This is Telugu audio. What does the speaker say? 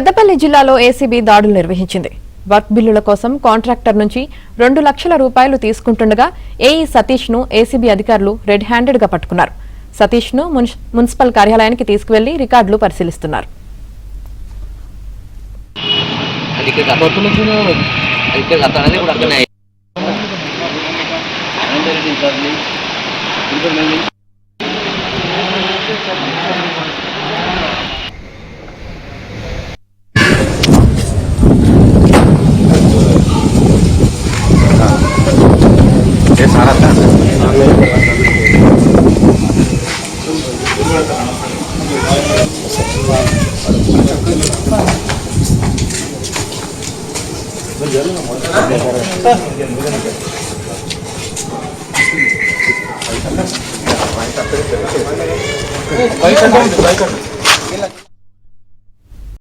పెద్దపల్లి జిల్లాలో ఏసీబీ దాడులు నిర్వహించింది. వర్క్ బిల్లుల కోసం కాంట్రాక్టర్ నుంచి 2 లక్షల రూపాయలు తీసుకుంటుండగా ఏఈ సతీష్ ను ఏసీబీ అధికారులు రెడ్ హ్యాండెడ్ గా పట్టుకున్నారు. సతీష్ ను మున్సిపల్ కార్యాలయానికి తీసుకువెళ్లి రికార్డులు పరిశీలిస్తున్నారు. Baik,